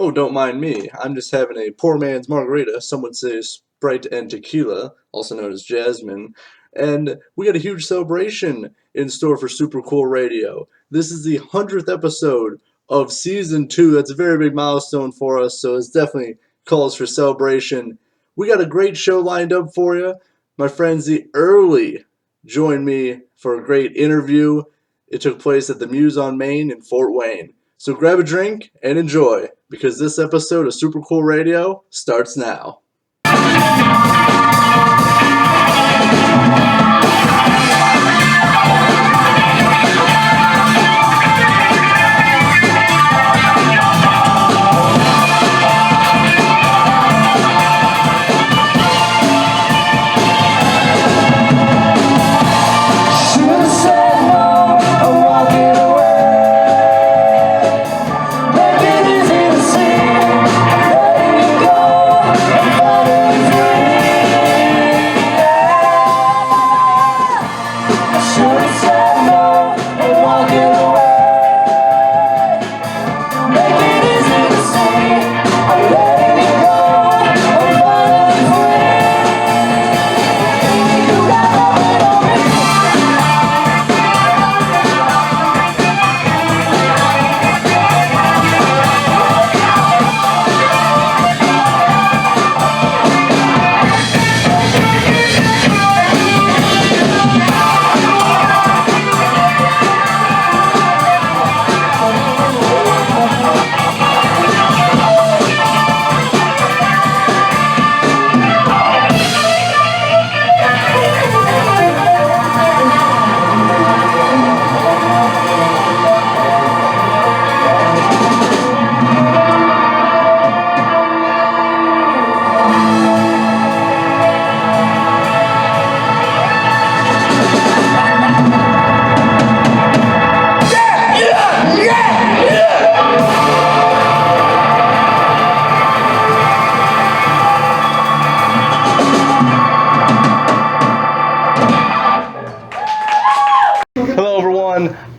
Oh, don't mind me. I'm just having a poor man's margarita. Some would say Sprite and tequila, also known as Jasmine. And we got a huge celebration in store for Super Cool Radio. This is the 100th episode of Season 2. That's a very big milestone for us, so it's definitely calls for celebration. We got a great show lined up for you. My friends, the Erly joined me for a great interview. It took place at the Muse on Main in Fort Wayne. So grab a drink and enjoy, because this episode of Super Cool Radio starts now.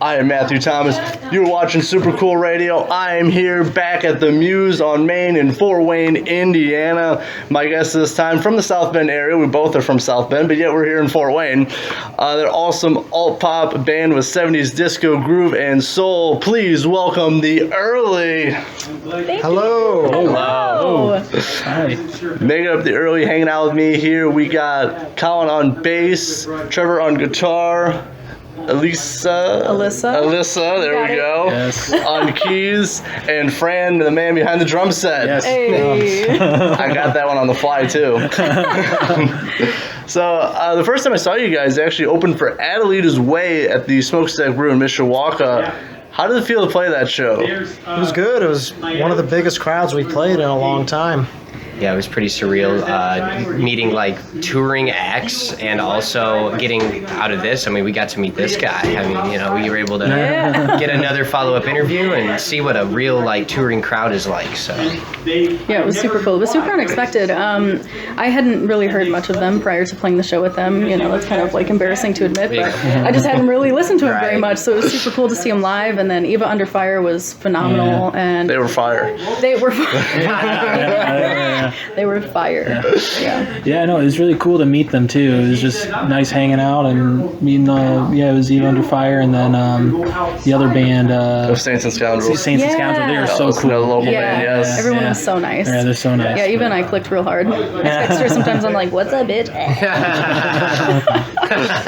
I am Matthew Thomas. You're watching Super Cool Radio. I am here back at the Muse on Main in Fort Wayne, Indiana. My guest this time from the South Bend area. We both are from South Bend, but yet we're here in Fort Wayne. They're awesome alt-pop band with 70s disco, groove, and soul. Please welcome the Erly. Hello. Hello. Hi. Making up the Erly, hanging out with me here. We got Colin on bass, Trevor on guitar, Alyssa, there we go. Yes. On keys, and Fran, the man behind the drum set. Yes. Hey. I got that one on the fly too. So the first time I saw you guys, they actually opened for Adelita's Way at the Smokestack Brew in Mishawaka. How did it feel to play that show? It was good. It was one of the biggest crowds we played in a long time. Yeah, it was pretty surreal meeting like touring acts and also getting out of this. I mean, we got to meet this guy. I mean, you know, we were able to get another follow-up interview and see what a real like touring crowd is like. So yeah, it was super cool. It was super unexpected. I hadn't really heard much of them prior to playing the show with them. You know, that's kind of like embarrassing to admit, but I just hadn't really listened to them very much. So it was super cool to see them live. And then Eva Under Fire was phenomenal. And they were fire. They were fire. They were fire. Yeah, no, it was really cool to meet them too. It was just nice hanging out and meeting it was Eva Under Fire and then the other band Saints and Scoundrels. Saints and Scoundrels, they were so cool. Another local band, yes. Everyone was so nice. Yeah, they're so nice. Yeah, Eva and I clicked real hard. I text her sometimes, I'm like, what's up, bitch?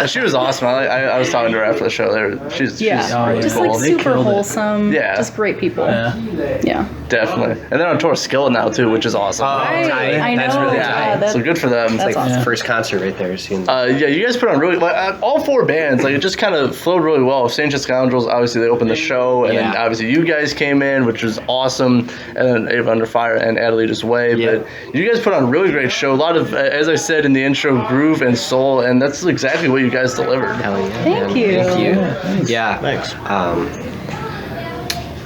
She was awesome. I was talking to her after the show. She's really just cool. like super wholesome. Yeah. Just great people. Yeah. Definitely. And they're on tour with Skillet now too, which is awesome. I know. That's really tight. So good for them. It's like awesome. the first concert right there. Seems you guys put on really all four bands. Like it just kind of flowed really well. Saints and Scoundrels, obviously they opened the show, and then obviously you guys came in, which was awesome. And then Ava Under Fire and Adelita's Way. Yeah. But you guys put on a really great show. A lot of, as I said in the intro, groove and soul, and that's exactly what you guys delivered. hell yeah. Thank you. Thank you. Thanks. Yeah. Thanks.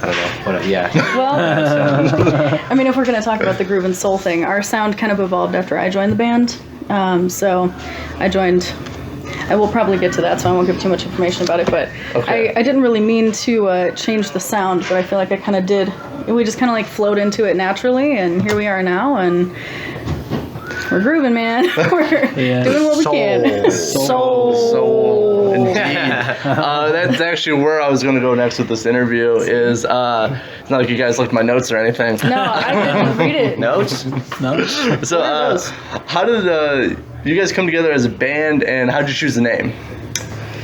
I don't know. Yeah. Well, I mean, if we're going to talk about the groove and soul thing, our sound kind of evolved after I joined the band. So I joined I will probably get to that, so I won't give too much information about it. But Okay. I didn't really mean to change the sound, but I feel like I kind of did. We just kind of like flowed into it naturally, and here we are now, and we're grooving, man. We're doing what we can. Soul. Indeed. That's actually where I was going to go next with this interview. Is it's not like you guys looked at my notes or anything. No, I didn't read it. Notes? No. So, how did you guys come together as a band, and how did you choose the name?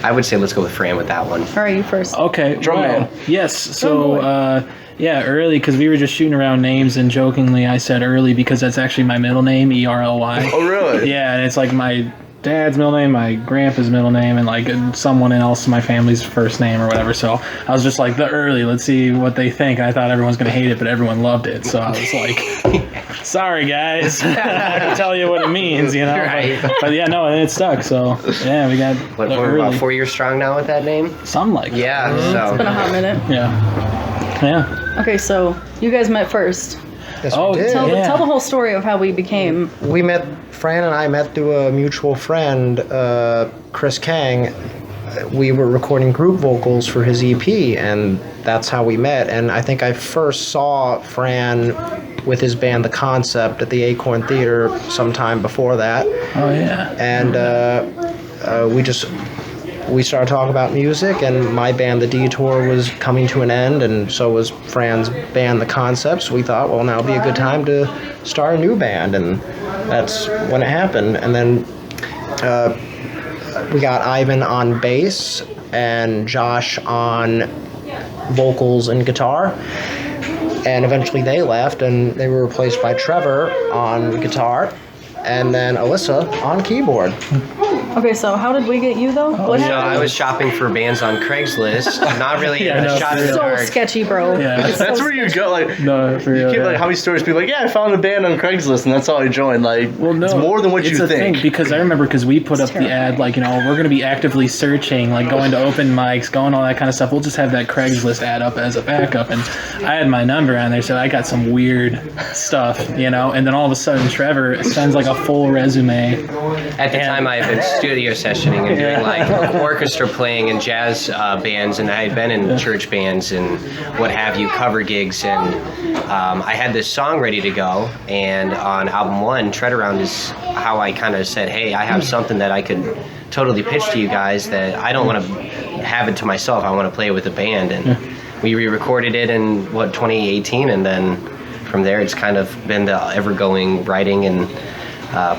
I would say let's go with Fran with that one. All right, you first. Okay. Drum man. Yes. So, yeah, Erly, because we were just shooting around names, and jokingly I said Erly because that's actually my middle name, Erly. Oh, really? Yeah, and it's like my dad's middle name, my grandpa's middle name, and like someone else, my family's first name or whatever. So I was just like, the Erly, let's see what they think. I thought everyone's going to hate it, but everyone loved it. So I was like, sorry, guys. I can tell you what it means, you know? Right. But yeah, no, and it stuck. So yeah, we got What, the we're about Erly. 4 years strong now with that name? Something like that. Yeah, It's been a so. hot minute. Yeah. Yeah. Okay, so you guys met first. Yes, Oh, we did. Tell Yeah. the whole story of how we became. We met, Fran and I met through a mutual friend, Chris Kang. We were recording group vocals for his EP, and that's how we met. And I think I first saw Fran with his band The Concept at the Acorn Theater sometime before that. Oh, yeah. And we started talking about music, and my band, The Detour, was coming to an end, and so was Fran's band, The Concepts. We thought, well, now would be a good time to start a new band, and that's when it happened. And then we got Ivan on bass and Josh on vocals and guitar. And eventually they left, and they were replaced by Trevor on guitar, and then Alyssa on keyboard. Okay, so how did we get you though? What So I happened? was shopping for bands on Craigslist. Not really Yeah, a no, shot in the So dark. sketchy, bro. Yeah. It's That's so where you go. Like, No, for real. you keep, yeah. like, how many stories people are like, yeah, I found a band on Craigslist, and that's how I joined. Like, Well, no, it's more than what it's you a think. thing, because I remember because we put up the ad, like, you know, we're going to be actively searching, like going to open mics, going all that kind of stuff. We'll just have that Craigslist ad up as a backup, and I had my number on there, so I got some weird stuff, you know. And then all of a sudden, Trevor sends like a full resume. At the time, I had been studio sessioning and doing like orchestra playing and jazz bands, and I had been in church bands and what have you, cover gigs, and I had this song ready to go. And on album 1, Tread Around is how I kind of said, hey, I have something that I could totally pitch to you guys that I don't want to have it to myself. I want to play it with a band, and we re-recorded it in 2018, and then from there it's kind of been the ever-going writing and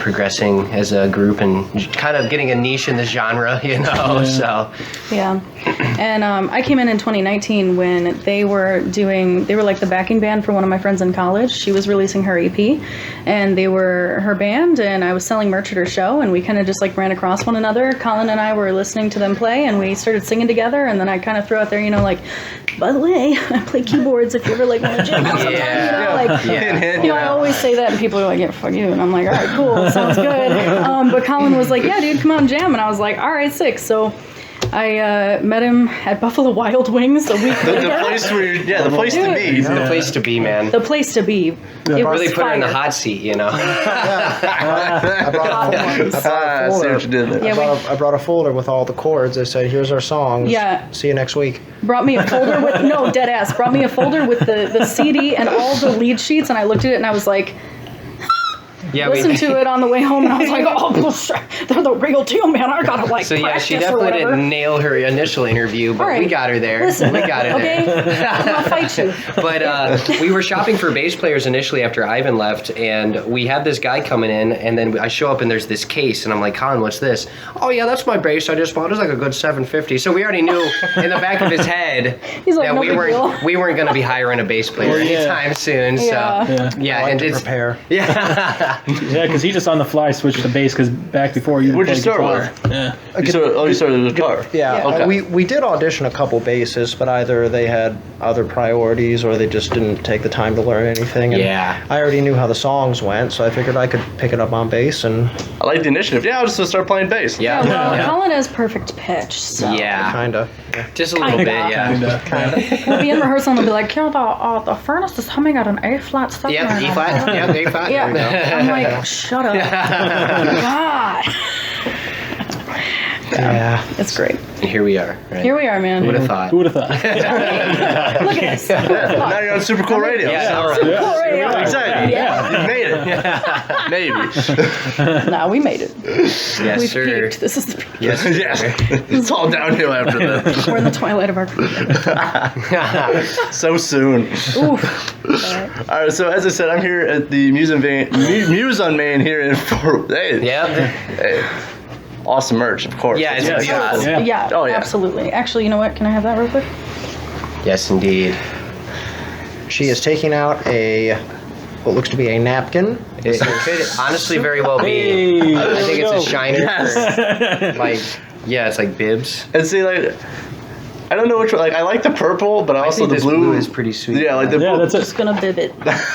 progressing as a group and kind of getting a niche in the genre, you know. So Yeah. And I came in 2019 when they were like the backing band for one of my friends in college. She was releasing her EP, and they were her band, and I was selling merch at her show, and we kind of just like ran across one another. Colin and I were listening to them play, and we started singing together, and then I kind of threw out there, you know, like, by the way, I play keyboards if you ever like want to jam out sometime, you know, like, you know, I always say that, and people are like, yeah, fuck you, and I'm like, all right, cool, sounds good. But Colin was like, yeah, dude, come out and jam, and I was like, all right, sick. So I met him at Buffalo Wild Wings a week The later. place where, the place to be. it's the place to be, man. The place to be. It Really was put her in the fire. hot seat, you know. I brought a I see what you did there. Yeah, I brought a folder with all the chords. I said, here's our songs. Yeah. See you next week. brought me a folder with no dead ass. Brought me a folder with the CD and all the lead sheets, and I looked at it and I was like, Yeah, listened to it on the way home, and I was like, oh, they're the real deal, man. I gotta like So yeah, practice she or definitely whatever. didn't nail her initial interview, but All right. we got her there. Listen, we got her okay? there. I'm gonna fight you. But we were shopping for bass players initially after Ivan left, and we had this guy coming in, and then I show up and there's this case, and I'm like, Colin, what's this? Oh yeah, that's my bass I just bought. It's like a good $750. So we already knew in the back of his head He's like, that no we big weren't deal. we weren't going to be hiring a bass player anytime soon. Yeah. So yeah, I like and to it's prepare. yeah. Yeah, because he just on the fly switched to bass because back before you Where'd you played start guitar. with? Yeah. You started with guitar. Yeah, Okay. we did audition a couple bassists, but either they had other priorities or they just didn't take the time to learn anything. And Yeah. I already knew how the songs went, so I figured I could pick it up on bass. And I like the initiative. Yeah, I'll just start playing bass. Yeah. Well, Colin has perfect pitch, so. Yeah. kinda. Just a little bit, yeah. Kinda. We'll be in rehearsal and we'll be like, yeah, the furnace is humming at an A flat 7. Yep, E flat. Yep, A flat. Yeah. I'm like, shut up. God. Yeah. It's great. And here we are. Right? Here we are, man. Who would have thought? Who would have thought? Look at this. Now you're on Super Cool Radio. Yeah. Super cool radio. Exactly. Yeah. You made it. Maybe. Nah, we made it. Yes, We've sir. peaked. This is the peak. Yes, sir. Yeah. It's all downhill after that. We're in the twilight of our career. So soon. Oof. All right. All right, so as I said, I'm here at the Muse on Main here in Fort. Hey, Yep. hey, awesome merch, of course. Yeah, it's That's beautiful. what Yeah. Yeah, Oh, yeah. absolutely. Actually, you know what? Can I have that real quick? Yes, indeed. She is taking out what looks to be a napkin. It could honestly very well be. Hey, I there think we it's go. a shiner for, like, yeah, it's like bibs. And see, like, I don't know which one. Like, I like the purple, but also think the this blue. blue is pretty sweet. Yeah, like the Yeah, blue. that's it. Just gonna bib it.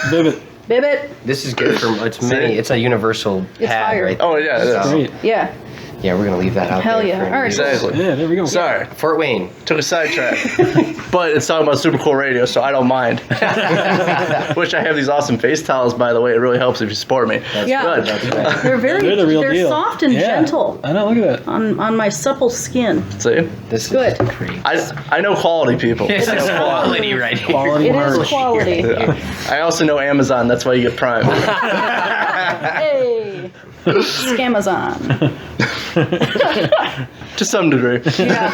Vivid. Bib it. This is good for it's many. It's a universal It's pad fire. right there. Oh yeah, it is. So, Great. Yeah. yeah, we're gonna leave that out Hell there. yeah. for All right. Exactly. Yeah, there we go. Sorry, Fort Wayne. took a sidetrack. But it's talking about Super Cool Radio, so I don't mind. Which I have these awesome face towels, by the way. It really helps if you support me. Yeah. Good. They're very. They're the real deal. soft and Yeah. gentle I know. Look at that. on my supple skin. See, This Good. is great. I know quality people. This is quality right here. Quality It merch. is quality. I also know Amazon. That's why you get Prime. Hey. Scamazon. To some degree. Yeah.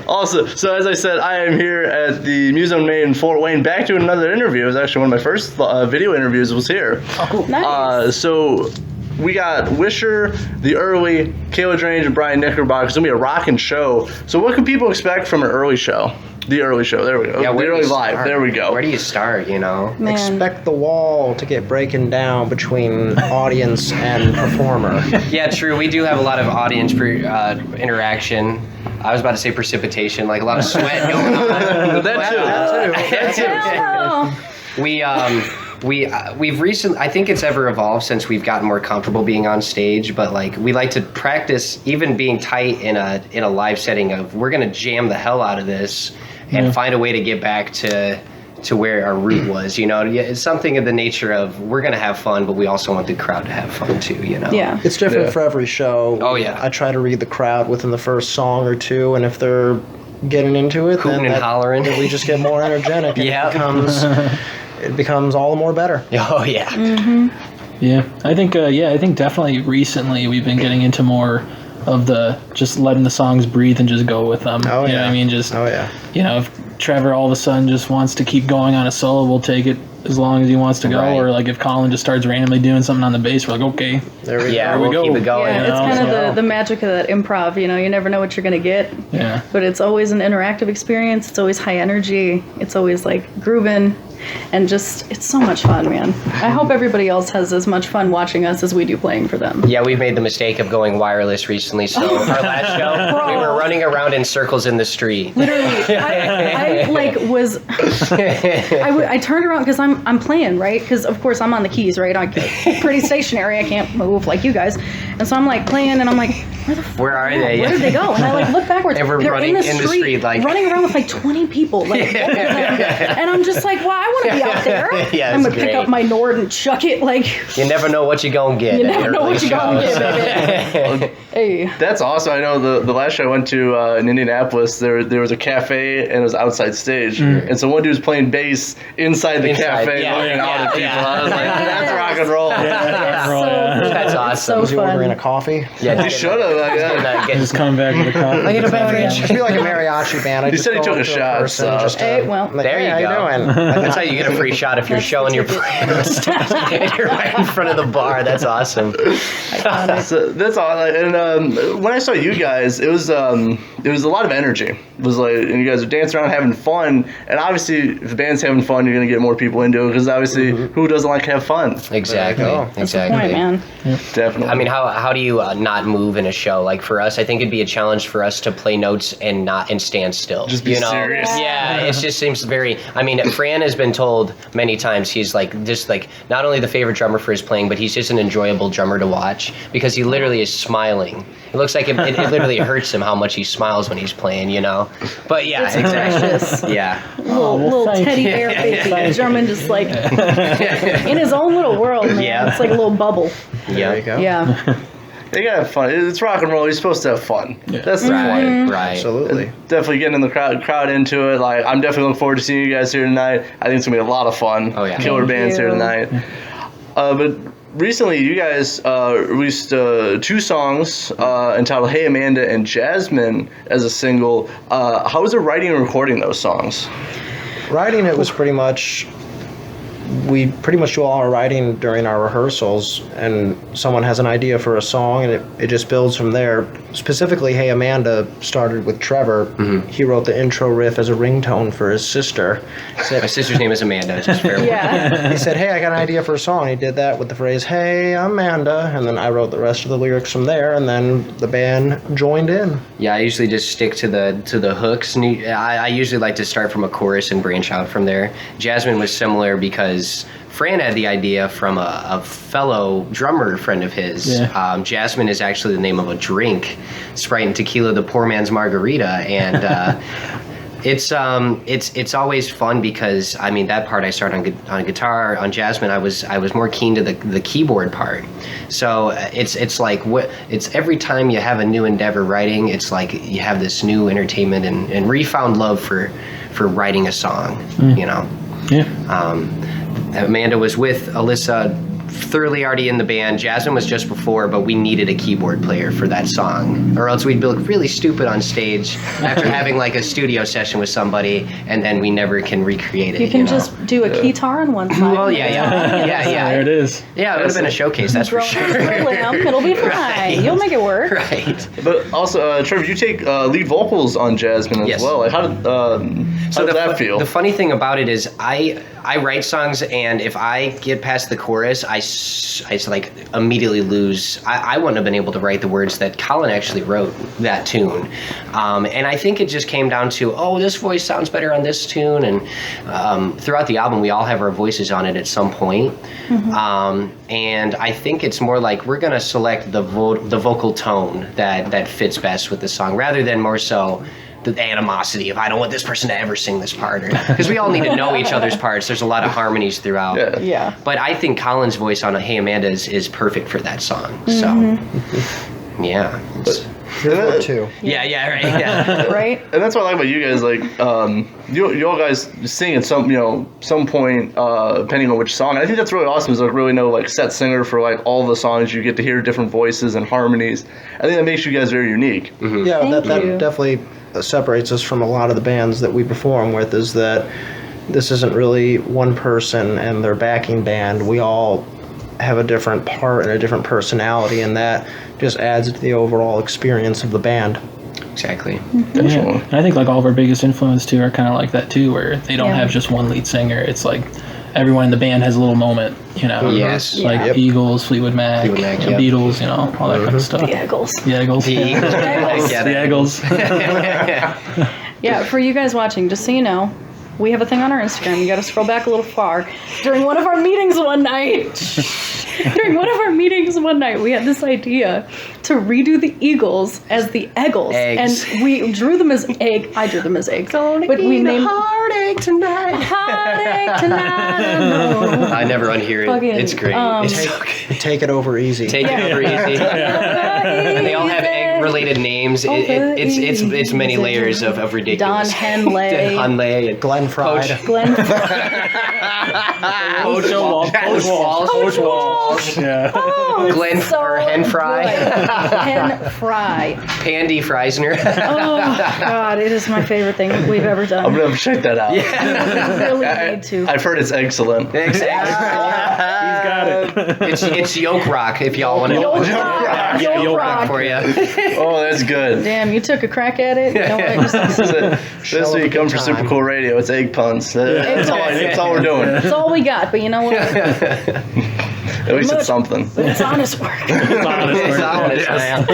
Also, so as I said, I am here at the Muse on Main in Fort Wayne, back to another interview. It was actually one of my first video interviews was here. Nice. So we got Wisher, the Erly, Kayla Drange, and Brian Knickerbocker. It's gonna be a rockin' show. So what can people expect from an Early show? The Early show. There we go. Yeah, the where do Early you live. start? There we go. Where do you start? You know. Man. Expect the wall to get breaking down between audience and performer. Yeah, true. We do have a lot of audience interaction. I was about to say precipitation, like a lot of sweat going on. That too. Hell We've recently, I think it's ever evolved since we've gotten more comfortable being on stage, but like we like to practice even being tight in a live setting of we're gonna jam the hell out of this and find a way to get back to where our root was, you know. It's something of the nature of we're gonna have fun, but we also want the crowd to have fun too, you know. Yeah. It's different Yeah. for every show. Oh, yeah. I try to read the crowd within the first song or two, and if they're getting into it, Hooting and hollering. then we just get more energetic. And Yeah. it becomes all the more better. Oh yeah. Yeah, I think definitely recently we've been getting into more of the just letting the songs breathe and just go with them. Oh, You know yeah. what I mean, just Oh yeah. you know, if Trevor all of a sudden just wants to keep going on a solo, we'll take it as long as he wants to go. Right. Or like if Colin just starts randomly doing something on the bass, we're like, okay, There we Yeah, go. we we'll go. keep it going. Yeah, you it's know, kind of so- the magic of that improv, you know, you never know what you're going to get, yeah. but it's always an interactive experience. It's always high energy. It's always like grooving and just, it's so much fun, man. I hope everybody else has as much fun watching us as we do playing for them. Yeah, we've made the mistake of going wireless recently. So our last show, we were running around in circles in the street. Literally, I like was, I turned around because I'm playing, right? Because of course I'm on the keys, right? I'm pretty stationary. I can't move like you guys. And so I'm like playing and I'm like, Where are they? where did they go? And I like look backwards. And we're They're running in the street, like- running around with like 20 people. Like, and I'm just like, well, I want to be out there. Yeah, I'm it's gonna pick great. up my Nord and chuck it. Like, You never know what you're gonna get. you at never know early what you're gonna shows. get, baby. Hey. That's awesome. I know the last show I went to in Indianapolis, there was a cafe and it was outside stage. And so one dude was playing bass inside the Inside, cafe yeah, looking out at people. yeah. I was like, that's rock and roll. That's roll, so yeah. cool. That's It's awesome. Was he So ordering a fun. coffee? Yeah, He should have. Like, yeah. Just coming back with a coffee. I get a beverage. It'd be like a mariachi band. I He just said he go took a up to shot, person so- just to- Hey, well, like, There hey, you how go. doing? That's how you get a free shot if you're That's showing the your ticket. and you're right in front of the bar. That's awesome. So that's all. And when I saw you guys, it was a lot of energy. It was like, and you guys are dancing around, having fun. And obviously, if the band's having fun, you're gonna get more people into it because obviously, who doesn't like to have fun? Exactly. go. That's the Exactly. point, man. Definitely. I mean, how do you not move in a show? Like for us, I think it'd be a challenge for us to play notes and stand still. Just be serious. Yeah, it just seems very. I mean, Fran has been told many times he's like just like not only the favorite drummer for his playing, but he's just an enjoyable drummer to watch because he literally is smiling. It looks like it literally hurts him how much he smiles when he's playing, you know. But yeah, It's exactly. precious. Yeah. Little thank teddy you. bear baby drumming just like in his own little world, man. Yeah. It's like a little bubble. There you Yeah. go. Yeah. You gotta have fun. It's rock and roll. You're supposed to have fun. Yeah. That's the point. Right. Absolutely. Definitely getting the crowd into it. Like, I'm definitely looking forward to seeing you guys here tonight. I think it's gonna be a lot of fun. Oh, yeah. Killer Thank bands here you. tonight. But recently, you guys released 2 songs entitled "Hey Amanda" and "Jasmine" as a single. How was it writing and recording those songs? Writing it was we pretty much do all our writing during our rehearsals, and someone has an idea for a song, and it just builds from there. Specifically, Hey Amanda started with Trevor. He wrote the intro riff as a ringtone for his sister. My sister's name is Amanda. It's just fair. Yeah. He said, hey, I got an idea for a song. He did that with the phrase, hey, Amanda, and then I wrote the rest of the lyrics from there, and then the band joined in. Yeah, I usually just stick to the hooks. And I usually like to start from a chorus and branch out from there. Jasmine was similar because Fran had the idea from a fellow drummer friend of his. Yeah. Jasmine is actually the name of a drink, Sprite and Tequila, the poor man's margarita, and it's always fun because I mean that part I started on guitar. On Jasmine, I was more keen to the keyboard part. So it's like it's every time you have a new endeavor writing, it's like you have this new entertainment and refound love for writing a song. You know. Yeah. Amanda was with Alyssa, thoroughly already in the band. Jasmine was just before, but we needed a keyboard player for that song, or else we'd look really stupid on stage after having like a studio session with somebody, and then we never can recreate it. You can know? just do a guitar on one side. Well, yeah. There it is. Yeah, it would have been a showcase, that's for Throw sure. it on the lamp, it'll be fine. You'll make it work. Right. But also, Trevor, you take lead vocals on Jasmine as Yes. well. Like, how did that feel? The funny thing about it is I write songs, and if I get past the chorus, I like immediately lose. I wouldn't have been able to write the words that Colin actually wrote that tune, and I think it just came down to this voice sounds better on this tune, and throughout the album we all have our voices on it at some point. And I think it's more like we're gonna select the vocal tone that fits best with the song, rather than more so the animosity of I don't want this person to ever sing this part, because we all need to know each other's parts. There's a lot of harmonies throughout. Yeah. But I think Colin's voice on Hey Amanda is perfect for that song. So yeah. Here for two. Yeah, right. Yeah. Right? And that's what I like about you guys. Like, you all guys sing at some point, depending on which song. And I think that's really awesome. Is like really no like set singer for like all the songs. You get to hear different voices and harmonies. I think that makes you guys very unique. Yeah, Thank that you. definitely separates us from a lot of the bands that we perform with, is that this isn't really one person and their backing band. We all have a different part and a different personality, and that just adds to the overall experience of the band. Exactly. Yeah. And I think like all of our biggest influence too are kind of like that too, where they don't Yeah. have just one lead singer. It's like everyone in the band has a little moment, you know. Yes. Like Yep. Eagles, Fleetwood Mac, Fleetwood Mac, the yep. Beatles, you know, all that kind of stuff. The Eagles. The Eagles. The Eagles. The Eagles. Yeah, for you guys watching, just so you know, we have a thing on our Instagram. You got to scroll back a little far. During one of our meetings one night, we had this idea to redo the Eagles as the Eggles. Eggs. And we drew them as egg. I drew them as eggs. But we named Heartache tonight. Heartache tonight. I never unhear it. Fucking, It's great. It's so good. Take it over easy. Take it over easy. And they all have egg-related names. It's many layers of Don ridiculous. Henley. Henley and Glenn Fried. Glenn. Coach Walsh. Coach Walsh. Yeah. Oh, Glenn so or Hen Fry. good. Hen Fry. Pandy Freisner. Oh God, it is my favorite thing we've ever done. I'm gonna have to check that out. We really need to. I've heard it's excellent. Exactly. He's got it. It's Yoke Rock if y'all want to know. Yoke Rock. For you. Oh, that's good. Damn, you took a crack at it. You know what? This week comes for Super Cool Radio. It's egg puns. That's all we're doing. That's all we got. But you know what? At least it's something. It's honest work. It's honest, man.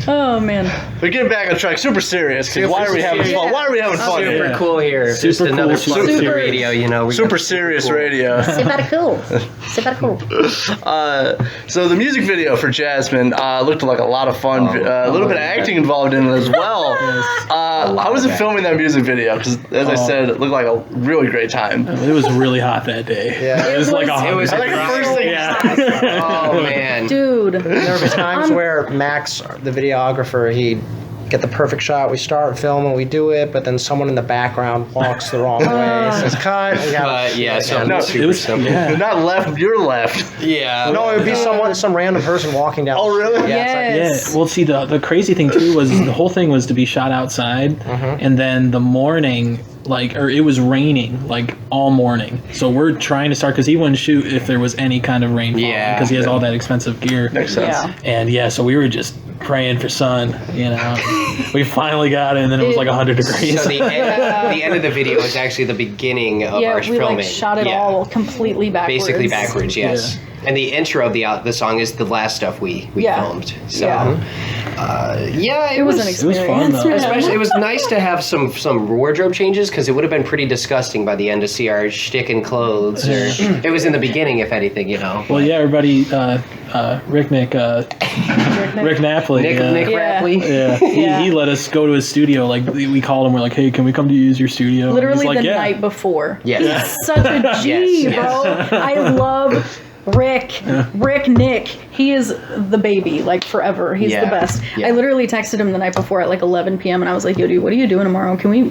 Oh man. But getting back on track, super serious. 'Cause why are we having fun? Why are we having fun? Super here? cool here. Just Super another cool, plug super to radio, you know. Super serious radio. Super cool. Super cool. So the music video for Jasmine looked like a lot of fun. A little bit of acting involved in it as well. How was it filming that music video? Because as I said, it looked like a really great time. It was really hot that day. Yeah. It was like It It was like the first thing. Yeah. Oh man. Dude. There were times where Max, the videographer, he'd get the perfect shot. We start filming, we do it, but then someone in the background walks the wrong way. Says cut. We gotta But yeah, shoot so again. No, super it was simple. yeah. Not left, you're left. Yeah. No, it would be some random person walking down. Oh, the really? street. Yeah, it's like- Yes. Yeah, well, see, the crazy thing too was the whole thing was to be shot outside, and then the morning, or it was raining like all morning. So we're trying to start because he wouldn't shoot if there was any kind of rain falling Yeah. because he has all that expensive gear. Makes sense. Yeah. And yeah, so we were just praying for sun. We finally got it, and then it was like 100 degrees. So the end of the video is actually the beginning of Yeah, our we filming. like shot it Yeah. all completely backwards. Basically backwards, yes. And the intro of the song is the last stuff we Yeah. filmed. So Yeah. it It was an fun, experience. though. yeah. Especially, it was nice to have some wardrobe changes because it would have been pretty disgusting by the end to see our shtick and clothes. It was in the beginning, if anything, Well, yeah, everybody, Rick Napoli. Nick Yeah. Rapley. Yeah, Yeah. he let us go to his studio. Like we called him, we're like, "Hey, can we come to use your studio?" And Literally he's like, the yeah. night before. Yes. Such a G, Yes, bro. I love Rick. Nick. He is the baby, like forever. He's Yeah. the best. Yeah. I literally texted him the night before at like 11 p.m. and I was like, "Yo, dude, what are you doing tomorrow? Can we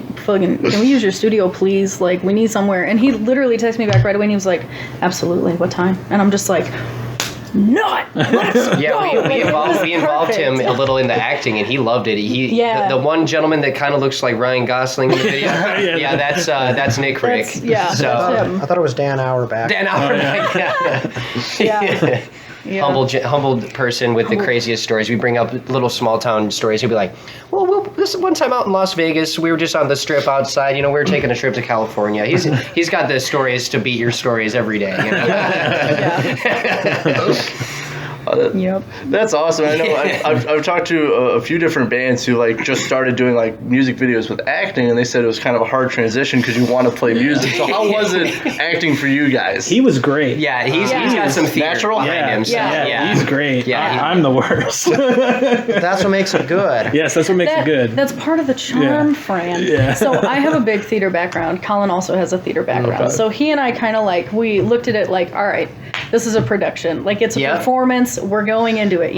use your studio, please? Like, we need somewhere." And he literally texted me back right away and he was like, "Absolutely. What time?" And I'm just like, "Not. Let's Yeah, go." we involved him a little in the acting, and he loved it. Yeah. The one gentleman that kind of looks like Ryan Gosling in the video. yeah, that's Nick Rick. That's him. I thought it was Dan Auerbach. Dan Auerbach. Yeah. Yeah. Humble person with the craziest stories. We bring up little small town stories. He'll be like, well, this one time out in Las Vegas, we were just on the strip outside. We were taking a trip to California. He's got the stories to beat your stories every day. Yep. That's awesome. I know I've talked to a few different bands who just started doing music videos with acting, and they said it was kind of a hard transition because you want to play music. So how was it acting for you guys? He was great. Yeah, he's got some theater Natural? behind him. So, Yeah. He's great. Yeah, I'm the worst. That's what makes it good. Yes, that's what makes it good. That's part of the charm, Yeah. Fran. Yeah. So I have a big theater background. Colin also has a theater background. Okay. So he and I kind of we looked at it all right, this is a production. It's a Yep. performance. We're going into it,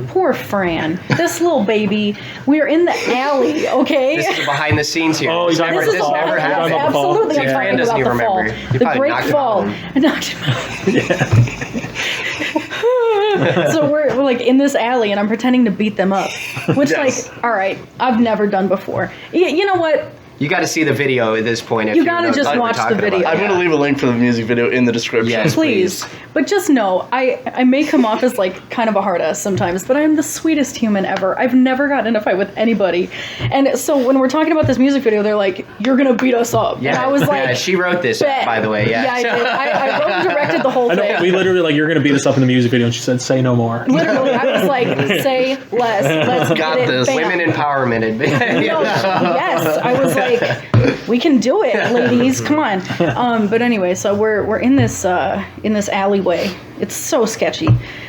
Poor Fran. This little baby. We are in the alley, okay? This is behind the scenes here. Oh, this you're talking never, about this the fall. never You're talking happened. about the fall. Absolutely, I'm Yeah. talking Fran doesn't about even the fall. remember. You The probably great knocked him fall. out. I knocked him out. So we're in this alley, and I'm pretending to beat them up, which Yes. all right, I've never done before. You know what? You got to see the video at this point. If You you gotta know just what we're watch the talking video. about. I'm going to leave a link for the music video in the description. Yes. Please. But just know, I may come off as kind of a hard ass sometimes, but I'm the sweetest human ever. I've never gotten in a fight with anybody. And so when we're talking about this music video, they're like, "You're gonna beat us up." Yeah, And I was like, yeah, she wrote this, "Bet." by the way. Yeah, I did. I wrote and directed the whole I know, thing. we literally "You're gonna beat us up in the music video," and she said, "Say no more." Literally, I was like, "Say less. Let's Got get it." this. Bam. Women empowerment. No, yes, I was like, "We can do it, ladies. Come on." But anyway, so we're in this alleyway. It's so sketchy.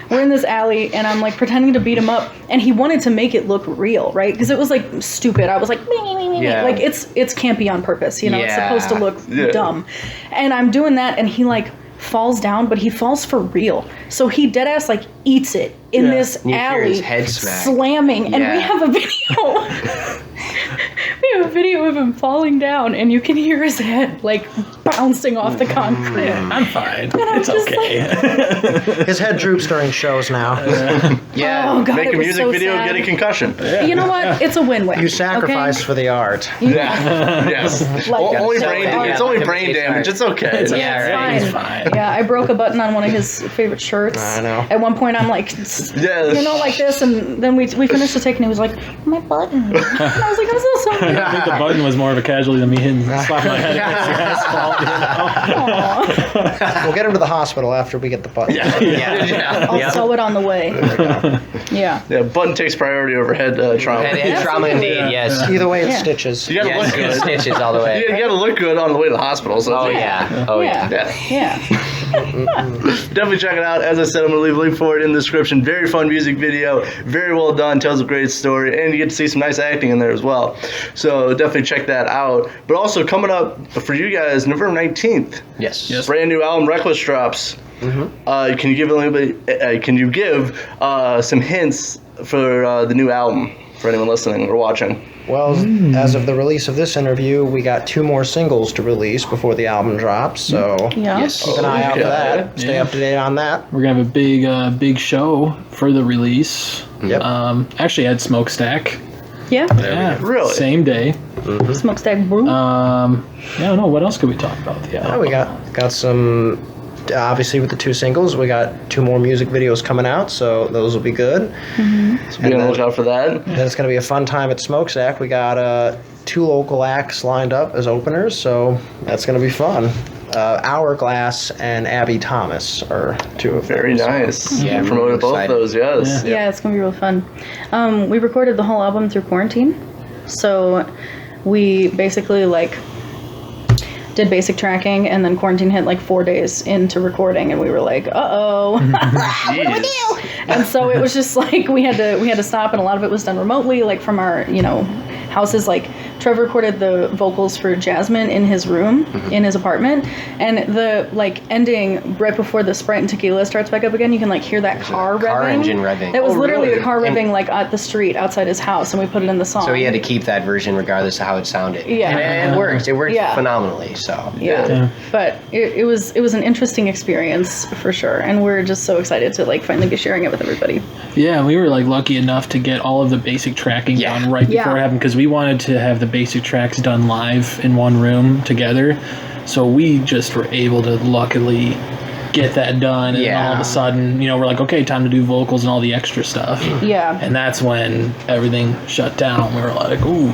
We're in this alley, and I'm pretending to beat him up, and he wanted to make it look real, right? Because it was stupid. I was like, "Me, me, me, me." Yeah. It's campy on purpose, It's Yeah. supposed to look dumb. And I'm doing that, and he falls down, but he falls for real. So he dead ass eats it in this You hear alley, his head smack. slamming, and we Yeah. have a video. We have a video of him falling down, and you can hear his head bouncing off the concrete. I'm fine. I'm It's just okay. His head droops during shows now. Yeah. Oh god, Make it a was music so video, sad. get a concussion. You know what? It's a win-win. You sacrifice for the art. Yeah. Yes. Only so brain. bad. It's only Yeah. brain damage. It's okay. Yeah, It's right. fine. It's fine. Yeah, I broke a button on one of his favorite shirts. I know. At one point, I'm like, Yes. like this, and then we finished the take, and he was like, "My button." And I was like, "I'm so sorry." I think the button was more of a casualty than me hitting slapping my head against the asphalt. Aw. We'll get him to the hospital after we get the button. Yeah. I'll sew it on the way. Yeah. Yeah. Button takes priority over head trauma. Head trauma indeed, yes. Either way, it's Yeah. stitches. You gotta Yes, look good. stitches all the way. You gotta look good on the way to the hospital. So Oh yeah. Oh yeah. Yeah. Definitely check it out. As I said, I'm going to leave a link for it in the description. Very fun music video. Very well done. Tells a great story. And you get to see some nice acting in there as well. So definitely check that out. But also coming up for you guys, November 19th. Yes. Yes. Brand new album, Reckless, drops. Can you give a little bit? Can you give some hints for the new album for anyone listening or watching? Well, as of the release of this interview, we got 2 more singles to release before the album drops, so Yeah. Yes. keep an eye out for Okay. that. Stay up to date on that. We're gonna have a big show for the release. Yep. Actually at Smokestack. Yeah. Yeah, Really? same day. Smokestack Brew. Yeah, I don't know. What else could we talk about? Oh, we got some. Obviously, with the 2 singles, we got 2 more music videos coming out, so those will be good. So be on the lookout for that. Then it's going to be a fun time at Smokestack. We got 2 local acts lined up as openers, so that's going to be fun. Hourglass and Abbie Thomas are 2 of them. Very nice. Yeah, We promoted I'm both excited. those. Yes. Yeah, it's gonna be real fun. We recorded the whole album through quarantine, so we basically like did basic tracking, and then quarantine hit like 4 days into recording, and we were like, "Uh-oh, what do we do?" And so it was just like we had to stop, and a lot of it was done remotely, like from our houses. Like Trevor recorded the vocals for Jasmine in his room, in his apartment, and the like ending right before the Sprite and Tequila starts back up again, you can like hear that car revving. engine revving. That was Oh, literally really? the car revving like at the street outside his house, and we put it in the song. So he had to keep that version regardless of how it sounded. Yeah. And it worked. It worked Yeah. phenomenally. So. Yeah. But it was an interesting experience for sure, and we're just so excited to like finally be sharing it with everybody. Yeah, we were like lucky enough to get all of the basic tracking Yeah. done right before Yeah. it happened, because we wanted to have the basic tracks done live in one room together. So we just were able to luckily get that done, and Yeah. all of a sudden, we're like, okay, time to do vocals and all the extra stuff. Yeah. And that's when everything shut down. We were like, ooh.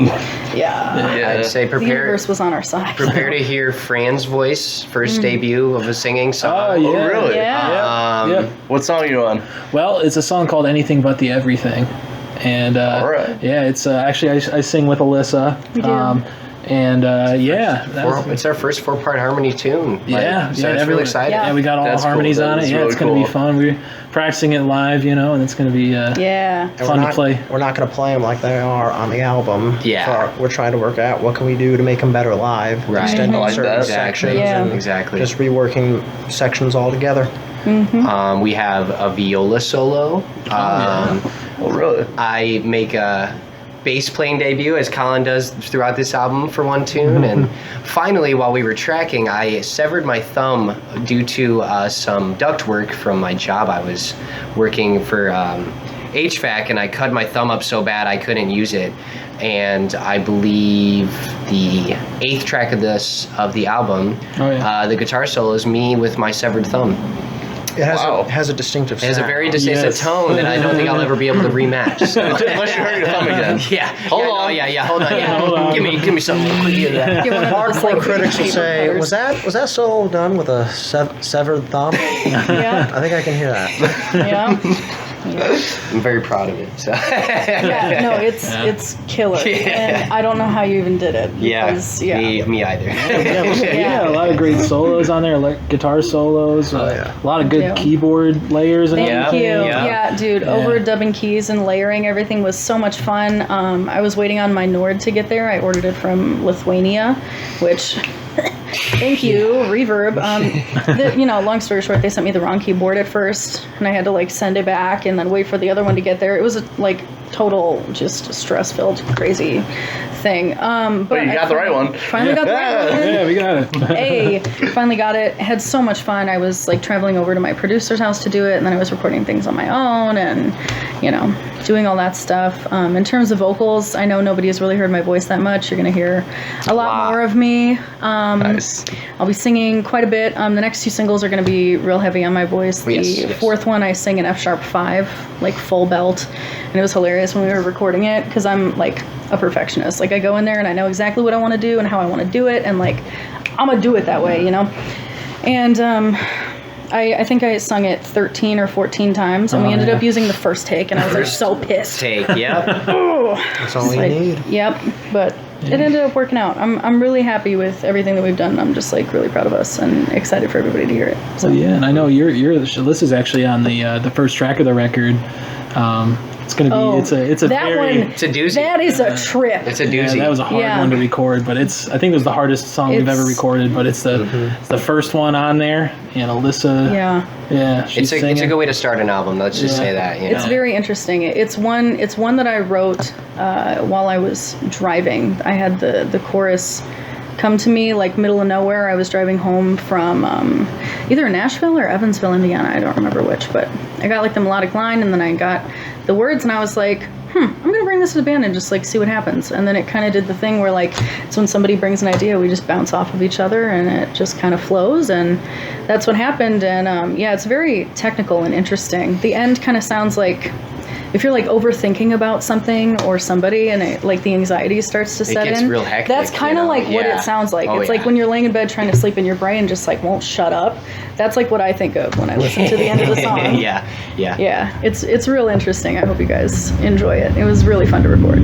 Yeah. Yeah. I'd say The prepare universe was on our side. prepare to hear Fran's voice, first debut of a singing song. Oh, yeah. Oh, really? Yeah. Um, Yep. What song are you on? Well, it's a song called Anything But the Everything. And All right. yeah, it's actually I sing with Alyssa. You do. And yeah, that's- It's our first 4-part harmony tune. yeah, So it's really exciting. Yeah. Yeah, we got all That's harmonies cool. on That it. is Yeah, really it's going to be cool. fun. We're practicing it live, and it's going to be Yeah. And fun we're to not, play. We're not going to play them like they are on the album. Yeah. We're trying to work out what can we do to make them better live. Right. Extending I like certain that. sections Yeah. and Exactly. just reworking sections all together. We have a viola solo. Oh, really? I make a bass playing debut, as Colin does throughout this album, for one tune. And finally, while we were tracking, I severed my thumb due to some duct work from my job. I was working for HVAC, and I cut my thumb up so bad I couldn't use it. And I believe the 8th track of the album, Oh, yeah. the guitar solo is me with my severed thumb. It has, Wow. has a distinctive It has a sound. very distinctive Yes. tone that I don't think I'll ever be able to rematch. So. Unless you hurt your thumb again. Yeah. Hold yeah, on. No, yeah. Hold on. Yeah. Hold on. Give me something. Yeah. Get one of those, Hardcore like, critics will paper say, cutters. was that solo done with a severed thumb? Yeah. I think I can hear that. Yeah. I'm very proud of it. So. Yeah. No, it's killer, Yeah. and I don't know how you even did it. Yeah. Because, yeah. Me either. Yeah, a lot of great solos on there, like guitar solos. yeah. A lot of good Yeah. keyboard layers. And Thank Yeah. you. Yeah. Yeah, dude. Yeah. Overdubbing keys and layering everything was so much fun. I was waiting on my Nord to get there. I ordered it from Lithuania, which thank you, Reverb. Long story short, they sent me the wrong keyboard at first, and I had to like send it back and then wait for the other one to get there. It was like total just stress-filled, crazy thing. But you got the right one. Finally got the right one. Yeah, we got it. Hey, finally got it. Had so much fun. I was like traveling over to my producer's house to do it, and then I was recording things on my own and, doing all that stuff. In terms of vocals, I know nobody has really heard my voice that much. You're going to hear a lot more of me. Nice. I'll be singing quite a bit. The next 2 singles are going to be real heavy on my voice. The Yes. 4th one, I sing an F-sharp 5, like full belt. And it was hilarious when we were recording it because I'm like a perfectionist. Like I go in there and I know exactly what I want to do and how I want to do it. And like, I'm going to do it that way, And I think I sung it 13 or 14 times, and we ended up using the first take, and I was like so pissed. Take. Yep. That's all you Like, need. Yep, but it ended up working out. I'm really happy with everything that we've done. I'm just like really proud of us and excited for everybody to hear it. So yeah, and I know Alyssa's actually on the first track of the record. It's gonna be. Oh, it's a that very. one, It's a doozy. That is a trip. It's a Yeah, doozy. that was a hard Yeah. one to record, but I think it was the hardest song we've ever It's- recorded. But it's the first one on there, and Alyssa. Yeah. Yeah, she's It's a singing. good way to start an album. Let's just say that. You know? It's very interesting. It's one that I wrote while I was driving. I had the chorus come to me like middle of nowhere. I was driving home from either Nashville or Evansville, Indiana. I don't remember which, but I got like the melodic line, and then I got the words, and I was like, I'm gonna bring this to the band and just like see what happens. And then it kind of did the thing where like it's when somebody brings an idea, we just bounce off of each other, and it just kind of flows, and that's what happened. And yeah, it's very technical and interesting. The end kind of sounds like if you're like overthinking about something or somebody, and it, like the anxiety starts to set gets in. real hectic, That's kind of like what Yeah. it sounds like. Oh, It's like yeah. when you're laying in bed trying to sleep and your brain just like won't shut up. That's like what I think of when I listen to the end of the song. yeah. Yeah, it's real interesting. I hope you guys enjoy it. It was really fun to record.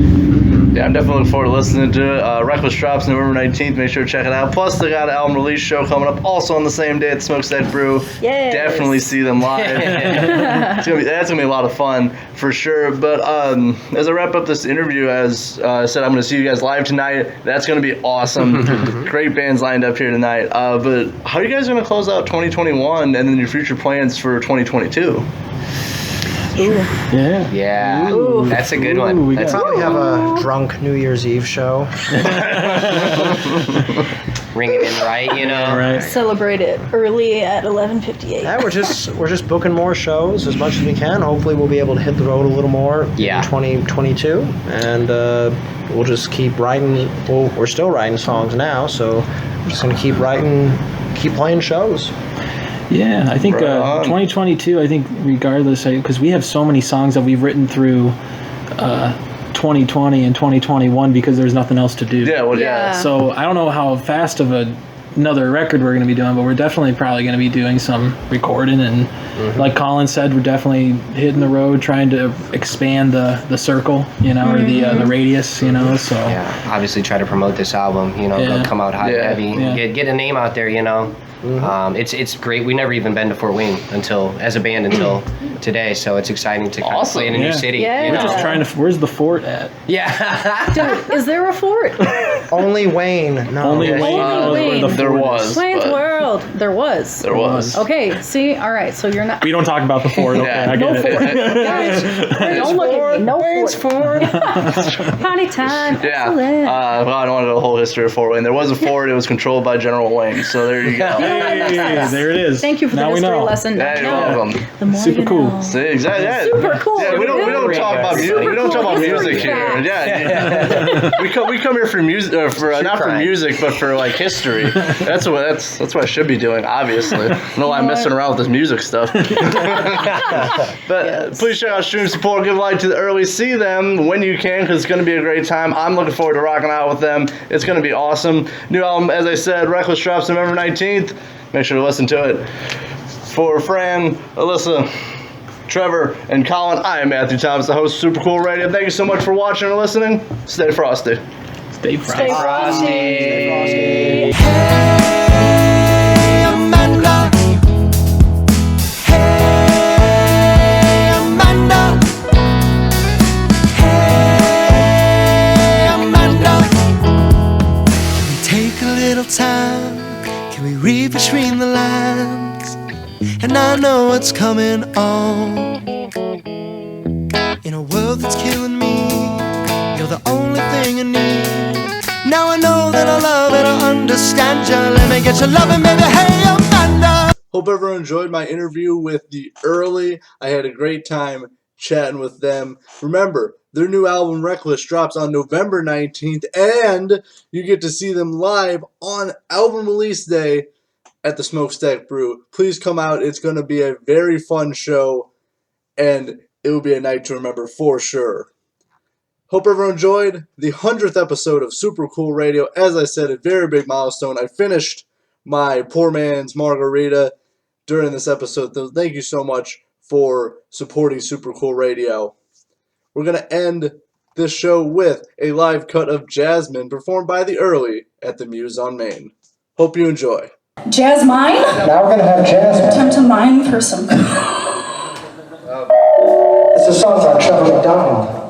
Yeah, I'm definitely looking forward to listening to it. Reckless drops November 19th. Make sure to check it out. Plus, they got an album release show coming up also on the same day at Smokestack Brew. Yes. Definitely see them live. That's gonna be a lot of fun for sure. But as I wrap up this interview, as I said, I'm gonna see you guys live tonight. That's gonna be awesome. Great bands lined up here tonight. But how are you guys gonna close out 2021 and then your future plans for 2022? Yeah. Yeah. Ooh. That's a good Ooh, one. we That's got- Probably have a drunk New Year's Eve show. ringing in right, you know. All right. Celebrate it early at 11:58. Yeah, we're just booking more shows as much as we can. Hopefully, we'll be able to hit the road a little more Yeah. in 2022, and we'll just keep writing. Well, we're still writing songs now, so we're just gonna keep writing, keep playing shows. Yeah, I think Right on. 2022, I think regardless, because we have so many songs that we've written through 2020 and 2021 because there's nothing else to do. Yeah, well, yeah. Yeah. So I don't know how fast of another record we're going to be doing, but we're definitely probably going to be doing some recording. And like Colin said, we're definitely hitting the road, trying to expand the circle, you know, or the radius, you know. So Yeah, obviously try to promote this album, you know, Yeah. come out hot and Yeah. heavy, Yeah. get a name out there, you know. It's great. We never even been to Fort Wayne as a band until today, so it's exciting to kind of Awesome. play in a new Yeah. city. Yeah. You we're know? just trying to. Where's the fort at? Yeah. Dude, is there a fort? Only Wayne. No. Only Yeah, Wayne knows where Wayne. the There fort was. is. Wayne's but- World. There was. There was. Okay, see, all right, so you're not. We don't talk about the fort. Okay, Yeah. I No get it. fort. Guys, don't look at me. No fort. Party time. Yeah. Excellent. Well, I don't want to know the whole history of Fort Wayne. There was a fort. It was controlled by General Wayne. So there you go. Hey, there it is. Thank you for the now we history know. lesson. Yeah, you're No. welcome. The more Super you cool. know. See, exactly. Yeah. Super cool. Yeah, we don't dude. talk about music. Super We don't talk cool about history music here. facts. Yeah. we come here for music, for not for crime. music, but for like history. That's what I should be doing. Obviously, no, I'm messing around with this music stuff. But please check out Stream Support. Give a like to the Early. See them when you can, because it's going to be a great time. I'm looking forward to rocking out with them. It's going to be awesome. New album, as I said, Reckless drops November 19th. Make sure to listen to it. For Fran, Alyssa, Trevor, and Colin, I am Matthew Thomas, the host of Super Cool Radio. Thank you so much for watching and listening. Stay frosty. Stay frosty. Stay frosty. Stay frosty. Hey Amanda, hey Amanda, hey Amanda. Can we take a little time? Can we read between the lines? And I know what's coming on. In a world that's killing me, you're the only thing I need. Now I know that I love and I understand you. Let me get your loving, baby. Hey Amanda. Hope everyone enjoyed my interview with the Erly. I had a great time chatting with them. Remember, their new album Reckless drops on November 19th, and you get to see them live on album release day at the Smokestack Brew. Please come out. It's going to be a very fun show, and it will be a night to remember for sure. Hope everyone enjoyed the 100th episode of Super Cool Radio. As I said, a very big milestone. I finished my poor man's margarita during this episode. So thank you so much for supporting Super Cool Radio. We're going to end this show with a live cut of Jasmine performed by the Erly at the Muse on Main. Hope you enjoy. Jasmine? Now we're gonna have Jasmine. Time to mine for some. It's It's a song by Trevor McDonald.